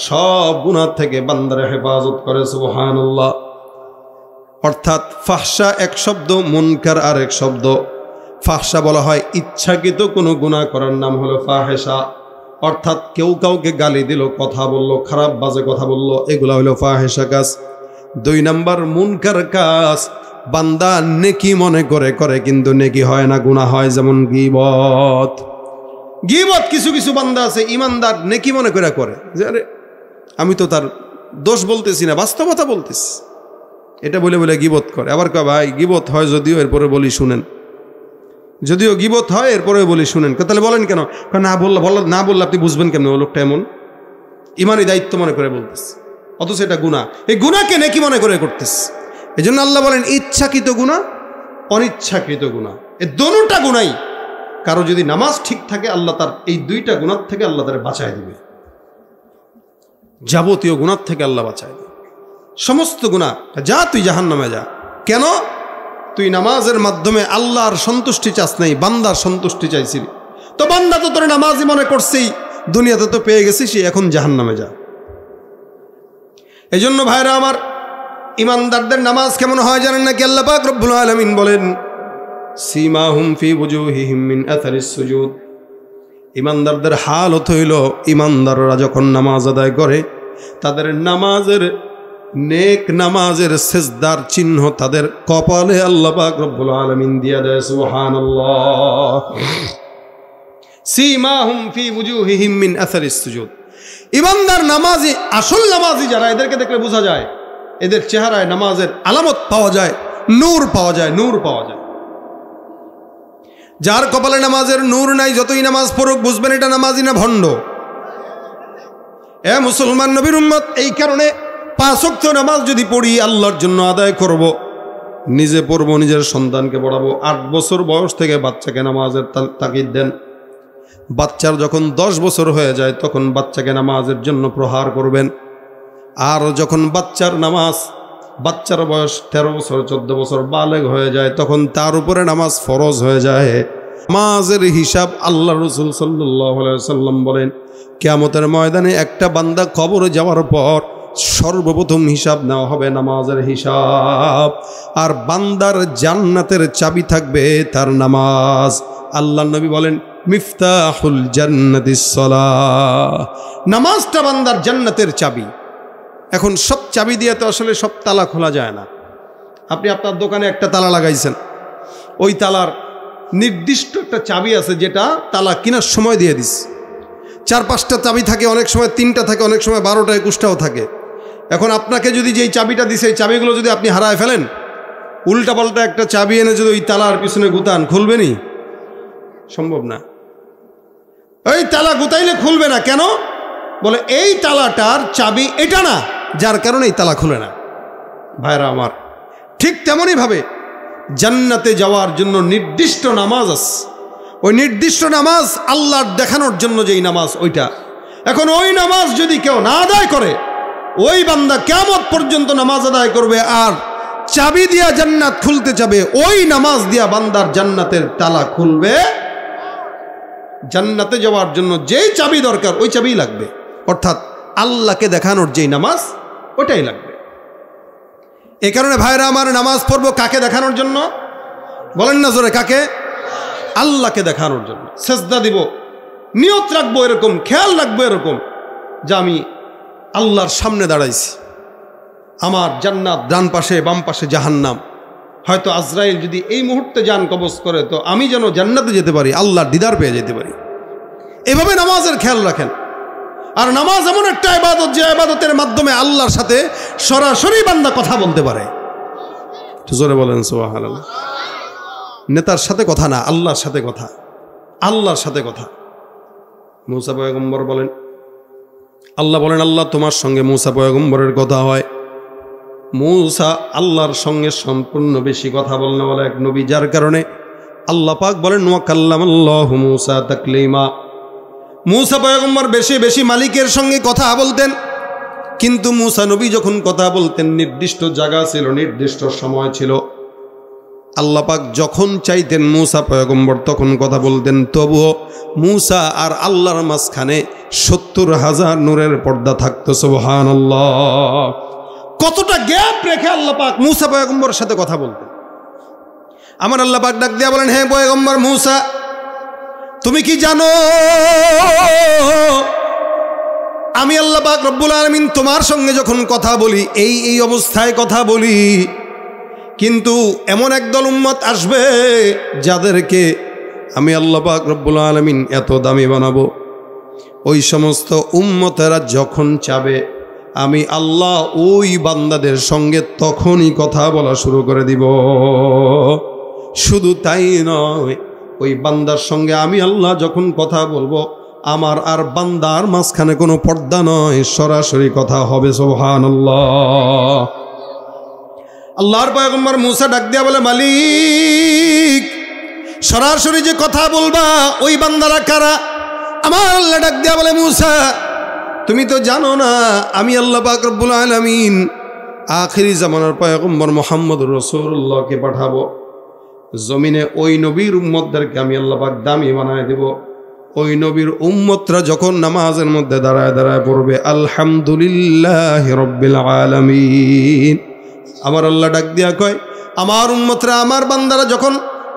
S1: সব গুনাহ থেকে বান্দার হেফাজত করে। সুবহানাল্লাহ। অর্থাৎ ফাহশা এক শব্দ, মুনকার আর এক শব্দ। ফাহশা বলা হয় ইচ্ছাকৃত কোনো গুনাহ করার নাম হলো ফাহেশা, অর্থাৎ কেউ কাউকে গালি দিল, কথা বলল, খারাপ বাজে কথা বলল, এগুলা হলো ফাহেশা কাজ। 2 নাম্বার মুনকার কাজ, বান্দা নেকি মনে করে করে কিন্তু নেকি হয় না, গুনাহ হয়। যেমন গীবত। গীবত কিছু কিছু বান্দা আছে ইমানদার নেকি মনে করে করে, যে আরে আমি তো তার দোষ বলতেছি না, বাস্তবতা বলতেছি, এটা বলে বলে গীবত করে। আবার কয় ভাই গীবত হয় যদিও, এরপরে বলি শুনেন, যদিও গীবত হয় এরপরে বলি শুনেন। তাহলে বলেন কেন? না না বললে আপনি বুঝবেন কেন ও লোকটা এমন? ইমানি দায়িত্ব মনে করে বলতেছে, অথচ এটা গুনাহ। এই গুনাহকে নেকি মনে করে করতেছে। এই জন্য আল্লাহ বলেন ইচ্ছাকৃত গুনাহ, অনিচ্ছাকৃত গুনাহ, এই দুটোটা গুনাহই। কারো যদি নামাজ ঠিক থাকে আল্লাহ তার এই 2টা গুনাহ থেকে আল্লাহ তারে বাঁচায় দিবে, যাবতীয় গুনাহ থেকে আল্লাহ বাঁচায় দিবে। সমস্ত গুনাহ যা তুই জাহান্নামে যা। কেন? তুই নামাজের মাধ্যমে আল্লাহর সন্তুষ্টি চাস নাই, বান্দার সন্তুষ্টি চাইছিলি। তো বান্দা তো তোর নামাজই মনে করছেই, দুনিয়াতে তো পেয়ে গেছিস, এখন জাহান্নামে যা। এই জন্য ভাইরা আমার, ইমানদারদের নামাজ কেমন হয় জানেন নাকি? আল্লাহ পাক রব্বুল আলামিন বলেন সীমাহুম ফি বুজুহিহিম মিন আথারিস সুজুদ, ইমানদারদের হালত হইল ইমানদাররা যখন নামাজ আদায় করে তাদের নামাজের নেক নামাজের সেজদার চিহ্ন তাদের কপালে আল্লাহ পাক রব্বুল আলামিন দিয়া দেয়। সুবহানাল্লাহ। সীমাহুম ফি বুজুহিহিম মিন আথারিস সুজুদ, ইমানদার নামাজি, আসল নামাজি যারা, এদেরকে দেখলে বোঝা যায়, এদের চেহারায় নামাজের আলামত পাওয়া যায়, নূর পাওয়া যায়, নূর পাওয়া যায়। যার কপালে নামাজের নূর নাই, যতই নামাজ পড়ুক বুঝবেন এটা নামাজি না ভণ্ড। এ মুসলমান নবীর উম্মত, এই কারণে 5 ওয়াক্ত নামাজ যদি পড়ি আল্লাহর জন্য আদায় করব, নিজে পড়বো, নিজের সন্তানকে পড়াবো। 8 বছর বয়স থেকে বাচ্চাকে নামাজের তাকিদ দেন, বাচ্চার যখন 10 বছর হয়ে যায় তখন বাচ্চাকে নামাজের জন্য প্রহার করবেন। আর যখন বাচ্চার বয়স 13 বছর 14 বছর বালেগ হয়ে যায় তখন তার উপরে নামাজ ফরজ হয়ে যায়। নামাজের হিসাব আল্লাহ রাসূল সাল্লাল্লাহু আলাইহি ওয়াসাল্লাম বলেন, কিয়ামতের ময়দানে একটা বান্দা কবরে যাওয়ার পর সর্বপ্রথম হিসাব নেওয়া হবে নামাজের হিসাব। আর বান্দার জান্নাতের চাবি থাকবে তার নামাজ। আল্লাহর নবী বলেন, মিফতাহুল জান্নাতিস সালাহ, নামাজটা বান্দার জান্নাতের চাবি। এখন সব চাবি দিয়ে তো আসলে সব তালা খোলা যায় না। আপনি আপনার দোকানে একটা তালা লাগাইছেন, ওই তালার নির্দিষ্ট একটা চাবি আছে যেটা তালা কেনার সময় দিয়ে দিস। 4-5টা চাবি থাকে, অনেক সময় 3টা থাকে, অনেক সময় 12টা 21টাও থাকে। এখন আপনাকে যদি যেই চাবিটা দিছে এই চাবিগুলো যদি আপনি হারায় ফেলেন, উল্টা পাল্টা একটা চাবি এনে যদি ওই তালার পিছনে গুতান, খুলবেনি? সম্ভব না। ওই তালা গুতাইলে খুলবে না। কেন? বলে এই তালাটার চাবি এটা না, যার কারণে এই তালা খুলে না। ভাইরা আমার, ঠিক তেমনই ভাবে জান্নাতে যাওয়ার জন্য নির্দিষ্ট নামাজ আছে। ওই নির্দিষ্ট নামাজ আল্লাহর দেখানোর জন্য যেই নামাজ ওইটা। এখন ওই নামাজ যদি কেউ না আদায় করে, ওই বান্দা কিয়ামত পর্যন্ত নামাজ আদায় করবে আর চাবি দিয়া জান্নাত খুলতে যাবে, ওই নামাজ দিয়া বান্দার জান্নাতের তালা খুলবে। জান্নাতে যাওয়ার জন্য যেই চাবি দরকার ওই চাবি লাগবে, অর্থাৎ আল্লাহকে দেখানোর যেই নামাজ ওটাই লাগবে। এই কারণে ভাইরা আমার, নামাজ পড়বো কাকে দেখানোর জন্য? বলেন না জোরে, কাকে? আল্লাহকে দেখানোর জন্য। সেজদা দিব, নিয়ত রাখবো এরকম, খেয়াল রাখবো এরকম যে আমি আল্লাহর সামনে দাঁড়াইছি, আমার জান্নাত ডান পাশে, বাম পাশে জাহান্নাম। হয়তো আজরাইল যদি এই মুহূর্তে জান কবজ করে তো আমি যেন জান্নাতে যেতে পারি, আল্লাহর দিদার পেয়ে যেতে পারি। এভাবে নামাজের খেয়াল রাখেন। আর নামাজ এমন একটা ইবাদত যে ইবাদতের মাধ্যমে আল্লাহর সাথে সরাসরি বান্দা কথা বলতে পারে। জোরে বলেন সুবহানাল্লাহ। নেতার সাথে কথা না, আল্লাহর সাথে কথা, আল্লাহর সাথে কথা। মূসা পয়গম্বর বলেন, আল্লাহ বলেন, আল্লাহ তোমার সঙ্গে মূসা পয়গম্বরের কথা হয়। মূসা আল্লাহর সঙ্গে সম্পূর্ণ বেশি কথা বলেন বলে এক নবী, যার কারণে আল্লাহ পাক বলেন, ওয়া কাল্লামাল্লাহু মূসা তাকলিমা। মূসা পয়গম্বর বেশি বেশি মালিকের সঙ্গে কথা বলতেন, কিন্তু মূসা নবী যখন কথা বলতেন নির্দিষ্ট জায়গা ছিল, নির্দিষ্ট সময় ছিল। আল্লাহ পাক যখন চাইতেন মূসা পয়গম্বর তখন কথা বলতেন। তবুও মূসা আর আল্লাহর মাঝখানে 70,000 নূরের পর্দা থাকতো। সুবহানাল্লাহ। কতটা গ্যাপ রেখে আল্লাহ পাক মূসা পয়গম্বরের সাথে কথা বলতেন। আমার আল্লাহ পাক ডাক দিয়া বলেন, হে পয়গম্বর মূসা, তুমি কি জানো আমি আল্লাহ পাক রব্বুল আলামিন তোমার সঙ্গে যখন কথা বলি এই অবস্থায় কথা বলি, কিন্তু এমন একদল উম্মত আসবে যাদেরকে আমি আল্লাহ পাক রব্বুল আলামিন এত দামি বানাবো, ওই সমস্ত উম্মতেরা যখন চাবে আমি আল্লাহ ওই বান্দাদের সঙ্গে তখনই কথা বলা শুরু করে দিব। শুধু তাই নয়, ওই বান্দার সঙ্গে আমি আল্লাহ যখন কথা বলবো আমার আর বান্দার মাঝখানে কোনো পর্দা নয়, সরাসরি কথা হবে। সুবহানাল্লাহ। আল্লাহর পয়গম্বর মূসা ডাক দিয়া বলে, মালিক সরাসরি যে কথা বলবা ওই বান্দারা কারা? আমার আল্লাহ ডাক দিয়া বলে, মূসা তুমি তো জানো না আমি আল্লাহ পাক রব্বুল আলামিন আখিরি জামানার পয়গম্বর মুহাম্মদুর রাসূলুল্লাহকে পাঠাবো জমিনে। ওই নবীর উম্মতদেরকে আমি আল্লাহ পাক দামি বানায় দেব। ওই নবীর উম্মতরা যখন নামাজের মধ্যে দাঁড়ায় দাঁড়ায় পড়বে আলহামদুলিল্লাহি রাব্বিল আলামিন, আমার আল্লাহ ডাক দিয়া কয়, আমার উম্মতরা, আমার বান্দারা যখন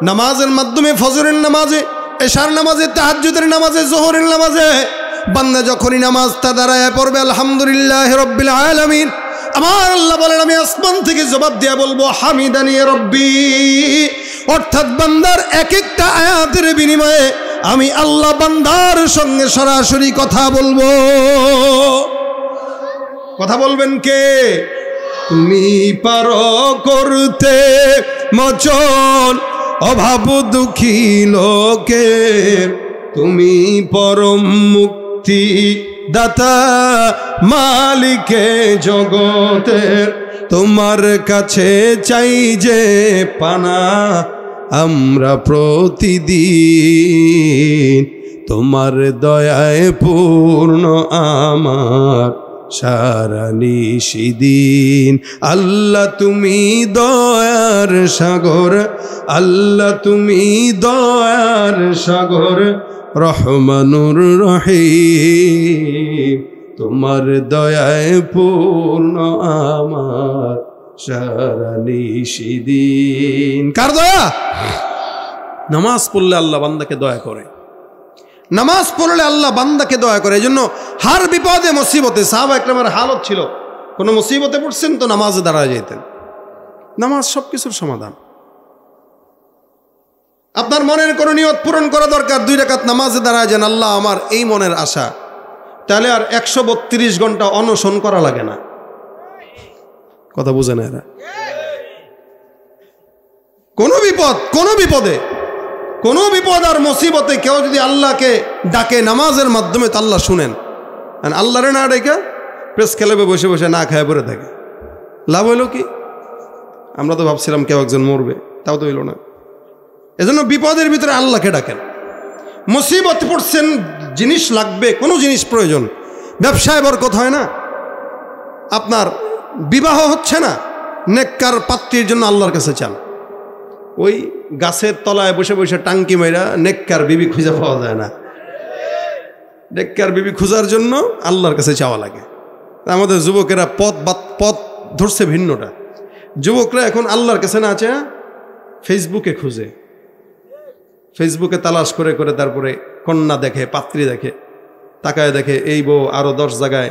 S1: নামাজের মাধ্যমে ফজরের নামাজে, এশার নামাজে, তাহাজ্জুদের নামাজে, যোহরের নামাজে বান্দা যখনই নামাজটা দাঁড়ায় পড়বে আলহামদুলিল্লাহি রাব্বিল আলামিন, আমার আল্লাহ বলেন আমি আসমান থেকে জবাব দিয়া বলবো হামিদানি রাব্বি। অর্থাৎ বান্দার এক একটা আয়াতের বিনিময়ে আমি আল্লাহ বান্দার সঙ্গে সরাসরি কথা বলবো। কথা বলবেন কে? তুমি পারো করতে মোচন অভাব দুঃখী লোকে, তুমি পরম মুক্তি দাতা মালিকে জগতের, তোমার কাছে চাই যে পানা আমরা প্রতিদিন, তোমার দয়ায় পূর্ণ আমার সারা নিশিদিন। আল্লাহ তুমি দয়ার সাগর, আল্লাহ তুমি দয়ার সাগর, রহমানুর রহিম। তোমার দয়ায় পূর্ণ আমার সারা নিশিদিন। কার দয়া? নামাজ পড়লে আল্লাহ বান্দাকে দয়া করে, নামাজ পড়লে আল্লাহ বান্দাকে দয়া করে। এই জন্য হার বিপদে মুসিবতে সাহাবা একরামের হালত ছিল, কোনো মুসিবতে পড়ছেন তো নামাজে দাঁড়ায় যেতেন। নামাজ সব কিছুর সমাধান। আপনার মনের কোনো নিয়ত পূরণ করা দরকার, 2 রাকাত নামাজে দাঁড়ায় যান, আল্লাহ আমার এই মনের আশা, তাহলে আর 132 ঘন্টা অনশন করা লাগে না। কথা বুঝে না এরা? কোনো বিপদ আর মুসিবতে কেউ যদি আল্লাহকে ডাকে নামাজের মাধ্যমে, তো আল্লাহ শুনেন। আর আল্লাহরে না ডেকে প্রেস খেলাবে বসে বসে না খায় পড়ে থাকে, লাভ হইল কি? আমরা তো ভাবছিলাম কেউ একজন মরবে, তাও তো হইল না। এজন্য বিপদের ভিতরে আল্লাহকে ডাকেন। মুসিবত পড়ছেন, জিনিস লাগবে, কোনো জিনিস প্রয়োজন, ব্যবসায় বরকত হয় না, আপনার বিবাহ হচ্ছে না, নেককার পাত্রীর জন্য আল্লাহর কাছে চান। ওই গাছের তলায় বসে বসে টাঙ্কি মাইরা নেককার বিবি খুঁজে পাওয়া যায় না। নেককার বিবি খোঁজার জন্য আল্লাহর কাছে চাওয়া লাগে। আমাদের যুবকেরা পথ ধরছে ভিন্নটা। যুবকরা এখন আল্লাহর কাছে না আছে, ফেসবুকে খুঁজে, ফেসবুকে তালাশ করে করে তারপরে কন্যা দেখে, পাত্রী দেখে, তাকায় দেখে এই বউ আরো 10 জায়গায়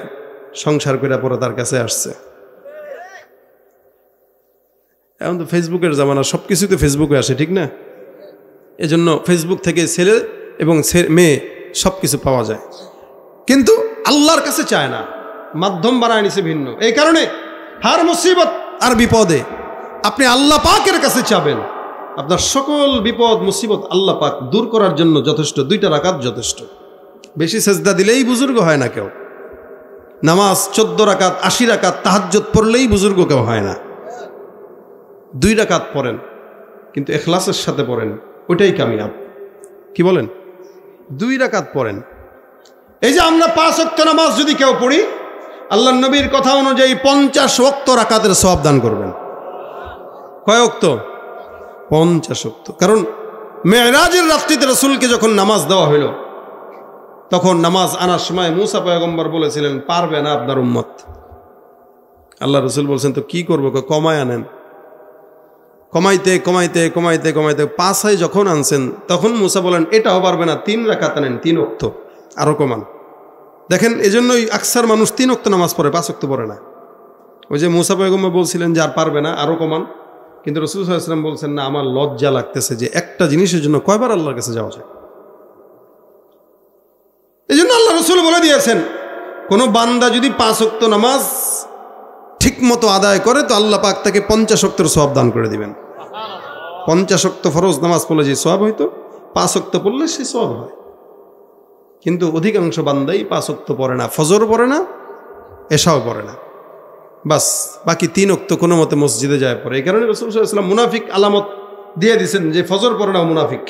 S1: সংসার করে পরে তার কাছে আসছে। এখন তো ফেসবুকের জামানা, সব কিছুতে ফেসবুকে আসে, ঠিক না? এজন্য ফেসবুক থেকে ছেলে এবং মেয়ে সব কিছু পাওয়া যায়, কিন্তু আল্লাহর কাছে চায় না, মাধ্যম বানায় নিছে ভিন্ন। এই কারণে হার মুসিবত আর বিপদে আপনি আল্লাহ পাকের কাছে চাবেন। আপনার সকল বিপদ মুসিবত আল্লাহ পাক দূর করার জন্য যথেষ্ট। 2 রাকাত যথেষ্ট। বেশি সেজদা দিলেই বুজুর্গ হয় না কেউ। নামাজ 14 রাকাত 80 রাকাত তাহাজ্জুদ পড়লেই বুজুর্গ কেউ হয় না। 2 রাকাত পড়েন, কিন্তু ইখলাসের সাথে পড়েন, ওইটাই কামিয়াব। কি বলেন? 2 রাকাত পড়েন। এই যে আমরা 5 ওয়াক্ত নামাজ যদি কেউ পড়ি, আল্লাহর নবীর কথা অনুযায়ী 50 ওয়াক্ত রাকাতের সওয়াব দান করবেন। কয় ওয়াক্ত? 50 ওয়াক্ত। কারণ মেরাজের রাত্রিতে রাসূলকে যখন নামাজ দেওয়া হইল, তখন নামাজ আনার সময় মুসা পয়গম্বর বলেছিলেন, পারবে না আপনার উম্মত। আল্লাহ রাসূল বলছেন, তো কি করবো? কমায় আনেন। কমাইতে কমাইতে কমাইতে কমাইতে 5 যখন আনছেন, তখন মুসা বলেন, এটাও পারবে না, 3 রাকাত আনেন, 3 ওয়াক্ত, আরো কমান। দেখেন, এজন্যই আকসার মানুষ 3 ওয়াক্ত নামাজ পড়ে, 5 ওয়াক্ত পড়ে না। ওই যে মুসা পয়গম্বর বলছিলেন যে আর পারবে না, আরো কমান। কিন্তু রাসূল সাল্লাল্লাহু আলাইহি ওয়াসাল্লাম বলছেন, না, আমার লজ্জা লাগতেছে যে একটা জিনিসের জন্য কয়বার আল্লাহর কাছে যাওয়া যায়। এই জন্য আল্লাহ রাসূল বলে দিয়েছেন, কোনো বান্দা যদি 5 ওয়াক্ত নামাজ ঠিক মতো আদায় করে, তো আল্লাহ পাক তাকে 50 ওয়াক্তের সওয়াব দান করে দিবেন। 50 ওয়াক্ত ফরজ নামাজ পড়লে যে সওয়াব হইতো, 5 ওয়াক্ত পড়লে সেই সওয়াব হয়। কিন্তু অধিকাংশ বান্দাই 5 ওয়াক্ত পড়ে না, ফজর পড়ে না, এশাও পড়ে না, বাস বাকি 3 ওয়াক্ত কোনো মতে মসজিদে যায় পড়ে। এই কারণে রাসূল সাল্লাল্লাহু আলাইহি ওয়াসাল্লাম মুনাফিক আলামত দিয়ে দিয়েছেন যে ফজর পড়ে না মুনাফিক।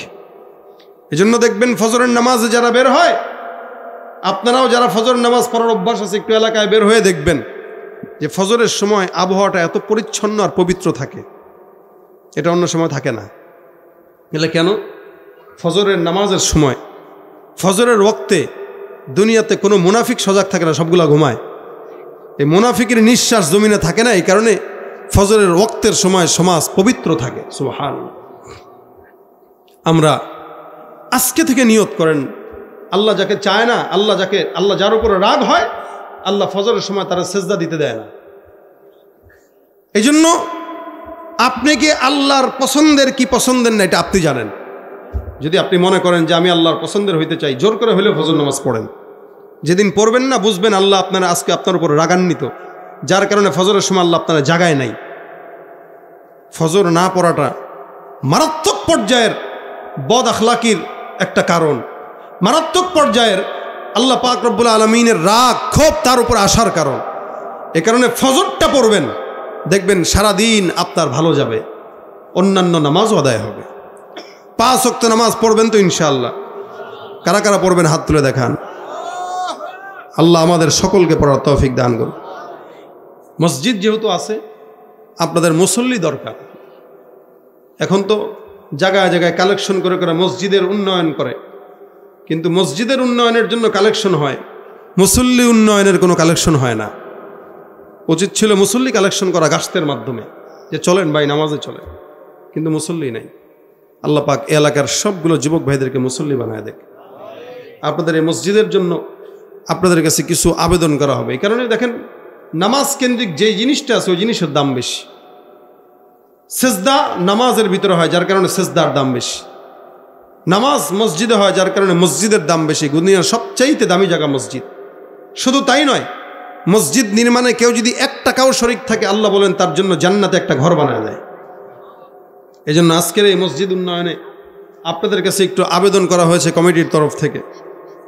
S1: এই জন্য দেখবেন ফজরের নামাজে যারা বের হয়, আপনারাও যারা ফজর নামাজ পড়ার অভ্যাস আছে, একটু এলাকায় বের হয়ে দেখবেন যে ফজরের সময় আবহাওয়াটা এত পরিচ্ছন্ন আর পবিত্র থাকে, এটা অন্য সময় থাকে না। এলে কেন? ফজরের নামাজের সময়, ফজরের ওয়াক্তে দুনিয়াতে কোনো মুনাফিক সজাগ থাকে না, সবগুলা ঘুমায়। এই মুনাফিকের নিঃশ্বাস জমিনে থাকে না, এই কারণে ফজরের ওয়াক্তের সময় সমাজ পবিত্র থাকে। সুবহানাল্লাহ। আমরা আজকে থেকে নিয়ত করেন, আল্লাহ যাকে চায় না, আল্লাহ যার উপরে রাগ হয়, আল্লাহ ফজরের সময় তারা সেজদা দিতে দেয় না। এই জন্য আপনি কি আল্লাহর পছন্দের কি পছন্দের না, এটা আপনি জানেন। যদি আপনি মনে করেন যে আমি আল্লাহর পছন্দের হইতে চাই, জোর করে হলেও ফজর নামাজ পড়েন। যেদিন পড়বেন না, বুঝবেন আল্লাহ আপনারা আজকে আপনার উপর রাগান্বিত, যার কারণে ফজরের সময় আল্লাহ আপনারা জাগায় নাই। ফজর না পড়াটা মারাত্মক পর্যায়ের বদ আখলাকির একটা কারণ, মারাত্মক পর্যায়ের আল্লাহ পাক রব্বুল আলামিনের রাগ ক্ষোভ তার উপর আসার কারণ। এ কারণে ফজরটা পড়বেন, দেখবেন সারাদিন আপনার ভালো যাবে, অন্যান্য নামাজও আদায় হবে। 5 ওয়াক্ত নামাজ পড়বেন তো ইনশাআল্লাহ। কারা কারা পড়বেন হাত তুলে দেখান। আল্লাহ আমাদের সকলকে পড়ার তৌফিক দান করুন। মসজিদ যেহেতু আছে, আপনাদের মুসল্লি দরকার। এখন তো জায়গায় জায়গায় কালেকশন করে করে মসজিদের উন্নয়ন করে, কিন্তু মসজিদের উন্নয়নের জন্য কালেকশন হয়, মুসল্লি উন্নয়নের কোনো কালেকশন হয় না। উচিত ছিল মুসল্লি কালেকশন করা গাছতের মাধ্যমে, যে চলেন ভাই নামাজে চলে, কিন্তু মুসল্লি নাই। আল্লাহ পাক এলাকার সবগুলো যুবক ভাইদেরকে মুসল্লি বানায় দেখ। আপনাদের এই মসজিদের জন্য আপনাদের কাছে কিছু আবেদন করা হবে। এই কারণে দেখেন, নামাজ কেন্দ্রিক যেই জিনিসটা আছে ওই জিনিসের দাম বেশি। সেজদা নামাজের ভিতরে হয়, যার কারণে সেজদার দাম বেশি। নামাজ মসজিদে হয়, যার কারণে মসজিদের দাম বেশি। দুনিয়ার সবচাইতে দামি জায়গা মসজিদ। শুধু তাই নয়, মসজিদ নির্মাণে কেউ যদি 1 টাকাও শরিক থাকে, আল্লাহ বলেন তার জন্য জান্নাতে একটা ঘর বানায় দেয়। এই জন্য আজকের এই মসজিদ উন্নয়নে আপনাদের কাছে একটু আবেদন করা হয়েছে কমিটির তরফ থেকে।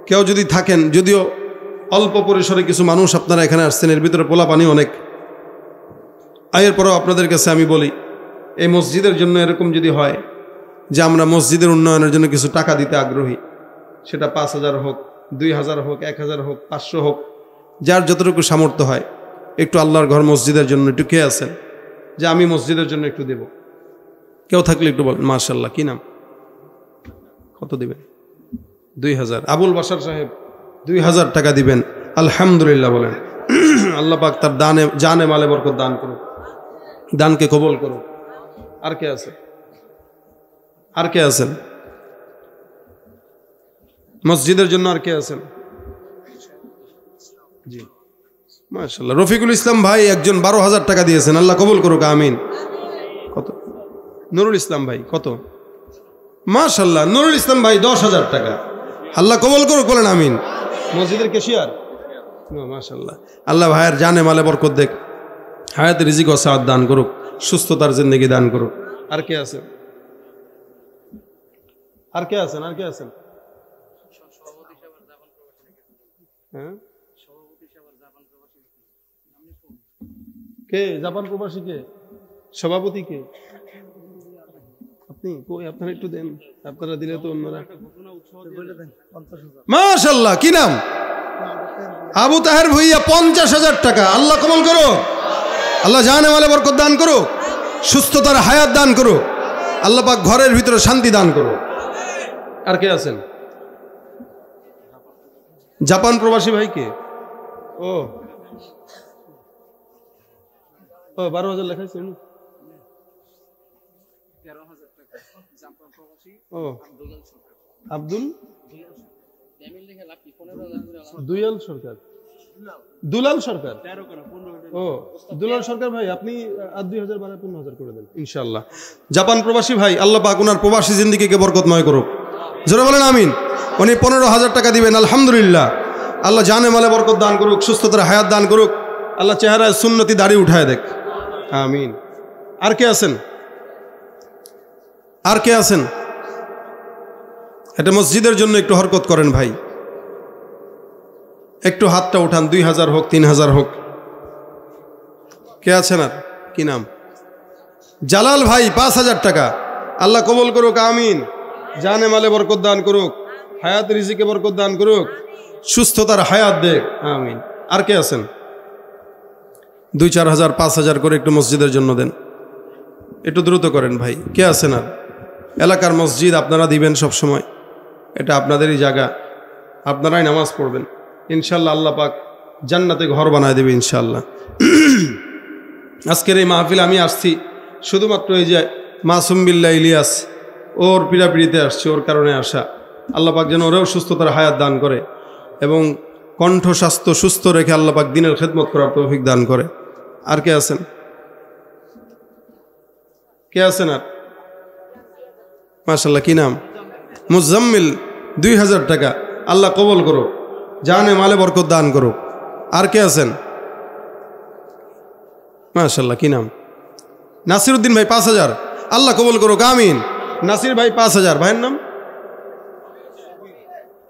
S1: কেউ যদি থাকেন, যদিও অল্প পরিসরে কিছু মানুষ আপনারা এখানে আসছেন, এর ভিতরে পোলাপানি অনেক, এর পরেও আপনাদের কাছে আমি বলি, এই মসজিদের জন্য এরকম যদি হয় যে আমরা মসজিদের উন্নয়নের জন্য কিছু টাকা দিতে আগ্রহী, সেটা 5,000 হোক, 2,000 হোক, 1,000 হোক, 500 হোক, যার যতটুকু সামর্থ্য হয়, একটু আল্লাহর ঘর মসজিদের জন্য একটু কে আছেন যে আমি মসজিদের জন্য একটু দেব? কেউ থাকলে একটু বলেন। মাশাআল্লাহ, কি নাম? কত দিবেন? 2,000। আবুল বাশার সাহেব 2,000 টাকা দিবেন। আলহামদুলিল্লাহ বলেন। আল্লাহ পাক তার দানে জানে মালে বরকত দান করুন, দানকে কবুল করুন। আর কে আছে? আর কে আছেন মসজিদের জন্য? আর কে আছেন? জি মাশাআল্লাহ, রফিকুল ইসলাম ভাই একজন 12,000 টাকা দিয়েছেন, আল্লাহ কবুল করুক, আমিন। কত? নুরুল ইসলাম ভাই কত? মাশাআল্লাহ, নুরুল ইসলাম ভাই 10,000 টাকা, আল্লাহ কবুল করুক, বলেন আমিন। মসজিদের ক্যাশিয়ার, মাশাআল্লাহ, আল্লাহ ভাইয়ের জানে মালে বরকত দেখ, হায়াতে রিজিক ও সাআত দান করুক, সুস্থতার জিন্দেগি দান করুক। আর কে আছেন? আর কে আছেন? আর কে আছেন? হ্যাঁ, কে জাপান প্রবাসী? কে সভাপতি? কে আপনি? কই আপনারা একটু দেন, আপনারা দিলে তো অন্যরা। মাশাআল্লাহ, কি নাম? আবু তাহের ভুইয়া 50,000 টাকা, আল্লাহ কবুল করো, আল্লাহ জানে মালে বরকত দান করো, সুস্থতার হায়াত দান করো, আল্লাহ পাক ঘরের ভিতরে শান্তি দান করো। আর কে আছেন? জাপান প্রবাসী ভাই কে? ও 12,000 লেখাইছেন। ও আব্দুল দুলাল সরকার, দুলাল সরকার। ও দুলাল সরকার ভাই, আপনি আর 2,000 বাড়ায় 15,000 করে দেন ইনশাআল্লাহ। জাপান প্রবাসী ভাই, আল্লাহ পাক ওনার প্রবাসী জিন্দেগিকে বরকতময় করুক, জোরে বলেন আমিন। উনি 15,000 টাকা দিবেন, আলহামদুলিল্লাহ। আল্লাহ জানে মালে বরকত দান করুক, সুস্থতার হায়াত দান করুক, আল্লাহ চেহারায় সুন্নতি দাড়ি উঠায় দেখ, আমিন। আর কে আছেন? আর কে আছেন? এটা মসজিদের জন্য একটু হরকত করেন ভাই, একটু হাতটা উঠান, 2,000 হোক, 3,000 হোক। কে আছেন? আর কি নাম? জালাল ভাই 5,000 টাকা, আল্লাহ কবুল করুক, আমিন। জানে মালে বরকত দান করুক, হায়াত রিজিকে বরকত দান করুক, সুস্থতার হায়াত দেখ, আমিন। আর কে আছেন? 2-4,000 5,000 করে একটু মসজিদের জন্য দেন, একটু দ্রুত করেন ভাই। কে আছেন? আর এলাকার মসজিদ আপনারা দিবেন সব সময়, এটা আপনাদেরই জায়গা, আপনারাই নামাজ পড়বেন, ইনশাআল্লাহ আল্লাহ পাক জান্নাতে ঘর বানায় দেবে ইনশাআল্লাহ। আজকের এই মাহফিল আমি আসছি শুধুমাত্র এই যে মাসুম বিল্লাহ ইলিয়াস, ওর পীড়াপিড়িতে আসছে, ওর কারণে আসা। আল্লাহ পাক যেন ওরেও সুস্থতার হায়াত দান করে এবং কণ্ঠ স্বাস্থ্য সুস্থ রেখে আল্লাহ পাক দিনের খেদমত করার তৌফিক দান করে। আর কে আছেন? কে আছেন? আর মাশাআল্লাহ, কি নাম? মুজাম্মিল 2,000 টাকা, আল্লাহ কবুল করো, জানে মালে বরকত দান করো। আর কে আছেন? মাশাআল্লাহ, কি নাম? নাসিরউদ্দিন ভাই 5,000, আল্লাহ কবুল করো, আমিন। নাসির ভাই 5,000, ভাইয়ের নাম?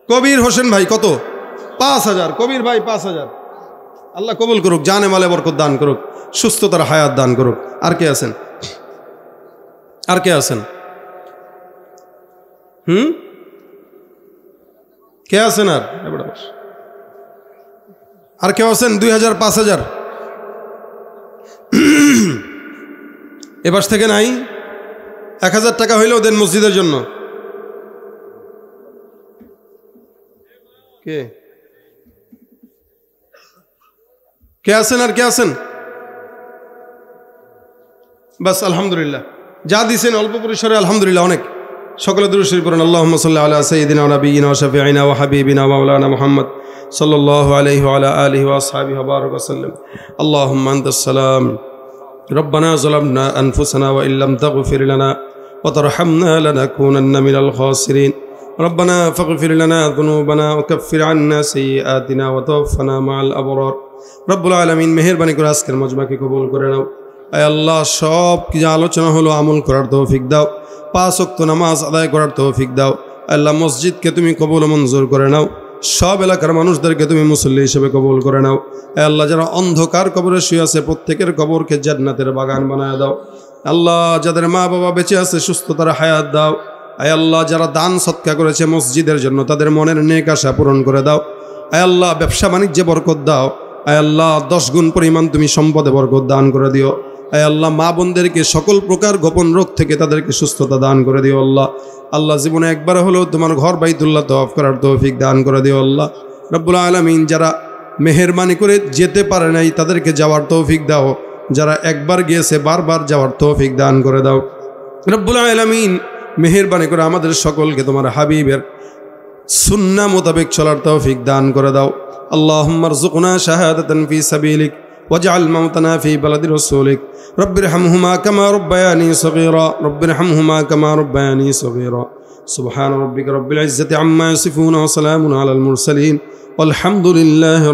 S1: কবির হোসেন ভাই কত? 5,000, কবির ভাই 5,000, আল্লাহ কবুল করুক, জানে মালে বরকত দান করুক, সুস্থতার হায়াত দান করুক। আর কে আছেন? আর কে আছেন? কে আছেন আর কেউ আছেন? 2000 5000 এবার থেকে নাই? 1000 টাকা হইলেও দেন মসজিদের জন্য। কে কে আছেন আর কে আছেন? বাস আলহামদুলিল্লাহ, যা দিছেন অল্প পরিসরে আলহামদুলিল্লাহ অনেক। সকলে দুরূদ শরীফ পড়ুন। আল্লাহুম্মা সাল্লি আলা সাইয়্যিদিনা ওয়া নাবিয়্যিনা ওয়া শাফিঈনা ওয়া হাবিবিনা মাওলানা মুহাম্মদ সাল্লাল্লাহু আলাইহি ওয়া আলা আলিহি ওয়া আসহাবিহি ওয়া বারাক ওয়া সাল্লাম। আল্লাহুম্মা আনতাস সালাম রব্বানা যালামনা আনফুসানা ওয়া ইল্লাম তাগফির লানা ওয়া তারহামনা লানাকুনান্না মিনাল খাসিরিন। রব্বানা ফাগফির লানা যুনুবানা ওয়া কাফফির আন্না সাইয়্যাতিনা ওয়া তাওফানা মাআল আবরার। রব্বুল আলামিন মেহেরবানি করে আজকের মজমাকে কবুল করে নাও। আয় আল্লাহ, সব কি আলোচনা হলো আমল করার তৌফিক দাও, 5 ওয়াক্ত নামাজ আদায় করার তৌফিক দাও। আল্লাহ, মসজিদকে তুমি কবুল মঞ্জুর করে নাও, সব এলাকার মানুষদেরকে তুমি মুসল্লি হিসেবে কবুল করে নাও। আয় আল্লাহ, যারা অন্ধকার কবরে শুয়ে আছে প্রত্যেকের কবরকে জান্নাতের বাগান বানায় দাও। আল্লাহ, যাদের মা বাবা বেঁচে আছে সুস্থতার হায়াত দাও। আয় আল্লাহ, যারা দান সৎকা করেছে মসজিদের জন্য তাদের মনের নেক আশা পূরণ করে দাও। আয় আল্লাহ, ব্যবসা বাণিজ্যে বরকত দাও। আয় আল্লাহ, 10 গুণ পরিমাণ তুমি সম্পদে বরকত দান করে দিও। আয় আল্লাহ, মা বোনদেরকে সকল প্রকার গোপন রোগ থেকে তাদেরকে সুস্থতা দান করে দিও। আল্লাহ আল্লাহ, জীবনে একবার হলেও তোমার ঘর বাইতুল্লাহ তওয়াফ করার তৌফিক দান করে দিও। আল্লাহ রব্বুল আলামিন, যারা মেহেরবানি করে যেতে পারে নাই তাদেরকে যাওয়ার তৌফিক দাও। যারা একবার গিয়েছে বারবার যাওয়ার তৌফিক দান করে দাও। রব্বুল আলামিন, মেহেরবানি করে আমাদের সকলকে তোমার হাবিবের সুন্নাহ মোতাবেক চলার তৌফিক দান করে দাও। আল্লাহুম্মা রযুকনা শাহাদাতান ফি সাবিলিক ওয়াজআল মাউতানা ফি বালাদি রাসূলিক। রব্বিরহামহুমা কামা রাব্বায়ানি সগীরা। রব্বিরহামহুমা কামা রাব্বায়ানি সগীরা। সুবহান রাব্বিকা রাব্বিল ইজ্জাতি আম্মা ইয়াসিফুন ওয়া সালামুন আলাল মুরসালিন ওয়ালহামদুলিল্লাহি